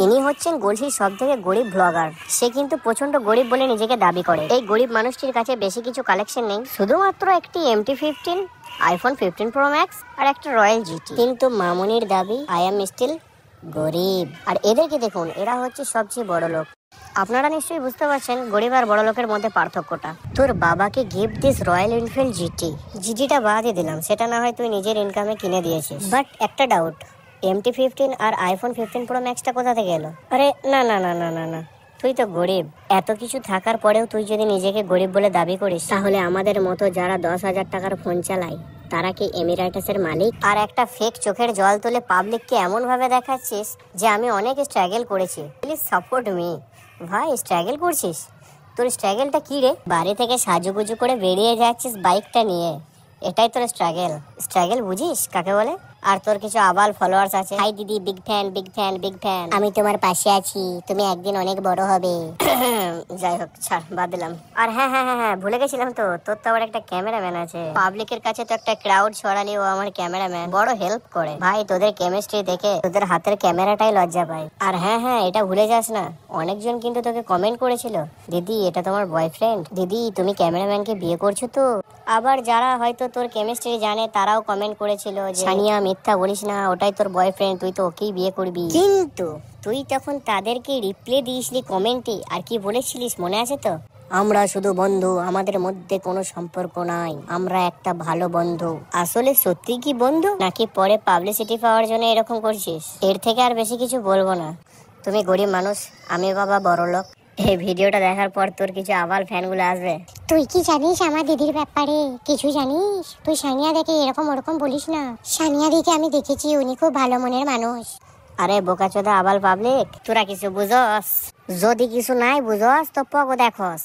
ইনি হচ্ছেন গলসির সব থেকে গরিব ব্লগার। সে কিন্তু প্রচন্ড গরিব বলে নিজেকে দাবি করে। এই গরিব মানুষটির কাছে বেশি কিছু কালেকশন নেই, শুধুমাত্র একটি MT-15, iPhone 15 Pro Max আর একটা রয়্যাল GT। কিন্তু মামুনির দাবি আই এম স্টিল গরিব। আর এদেরকে দেখুন, এরা হচ্ছে সবচেয়ে বড় লোক। আপনারা নিশ্চয়ই বুঝতে পারছেন গরিব আর বড় লোকের মধ্যে পার্থক্যটা। তোর বাবাকে গিফট দিস রয়্যাল এনফিল্ড জিটিটা বাদই দিলাম, সেটা না হয় তুই নিজের ইনকামে কিনে দিয়েছিস। বাট একটা ডাউট, MT-15 আর iPhone 15 Pro Maxটা কোথা থেকে এলো? আরে না না না না না না, তুই তো গরিব। এত কিছু থাকার পরেও তুই যদি নিজেকে গরিব বলে দাবি করিস, তাহলে আমাদের মতো যারা 10,000 টাকার ফোন চালায় তারা কি এমিরেটসের মালিক? আর একটা ফেক চোখের জল তুলে পাবলিককে এমন ভাবে দেখাচ্ছিস যে আমি অনেক স্ট্রাগল করেছি, প্লিজ সাপোর্ট মি। ভাই স্ট্রাগল করছিস? তোর স্ট্রাগলটা কি রে? বাড়ি থেকে সাজুগুজু করে বেরিয়ে যাচ্ছিস বাইকটা নিয়ে, এটাই তোর স্ট্রাগল? স্ট্রাগল বুঝিস কাকে বলে? আর তোর কিছু আবাল ফলোয়ার্স আছে, হাই দিদি, big fan big fan big fan, আমি তোমার পাশে আছি, তুমি একদিন অনেক বড় হবে। যাই হোক, ছাড়, বাদ দিলাম। আর হ্যাঁ হ্যাঁ হ্যাঁ হ্যাঁ, ভুলে গেছিলাম তো, তোর তো আবার একটা ক্যামেরাম্যান আছে। পাবলিকের কাছে তো একটা ক্রাউড ছড়ালি, ও আমার ক্যামেরাম্যান, বড় হেল্প করে। ভাই তোদের কেমিস্ট্রি দেখে তোদের হাতের ক্যামেরাটাই লজ্জা পায়। আর হ্যাঁ হ্যাঁ, এটা ভুলে যাস না, অনেকজন কিন্তু তোকে কমেন্ট করেছিল, দিদি এটা তোমার বয়ফ্রেন্ড, দিদি তুমি ক্যামেরাম্যানকে বিয়ে করছো তো। আবার যারা হয়তো তোর কেমিস্ট্রি জানে তারাও কমেন্ট করেছিল যে সানিয়া মিথ্যা বলিস না, ওটাই তোর বয়ফ্রেন্ড, তুই তো ওকেই বিয়ে করবি। কিন্তু তুই তখন তাদেরকে রিপ্লাই দিয়েছিলি কমেন্টে, আর কি বলেছিলিস মনে আছে তো? আমরা শুধু বন্ধু, আমাদের মধ্যে কোনো সম্পর্ক নাই, আমরা একটা ভালো বন্ধু। আসলে সত্যি কি বন্ধু, নাকি পরে পাবলিসিটি পাওয়ার জন্য এরকম করছিস? এর থেকে আর বেশি কিছু বলবো না। তুমি গরিব মানুষ, আমি বাবা বড় লোক। এই ভিডিওটা দেখার পর তোর কিছু আবাল ফ্যানগুলো আসবে। তুই কি জানিস আমার দিদির ব্যাপারে? কিছু জানিস? তুই সানিয়া দেখে এরকম ওরকম বলিস না। সানিয়া দিকে আমি দেখেছি, উনি খুব ভালো মনের মানুষ। আরে বোকাচোদা আবাল পাবলিক, তোরা কিছু বুঝস? যদি কিছু নাই বুঝস তো পগো দেখস।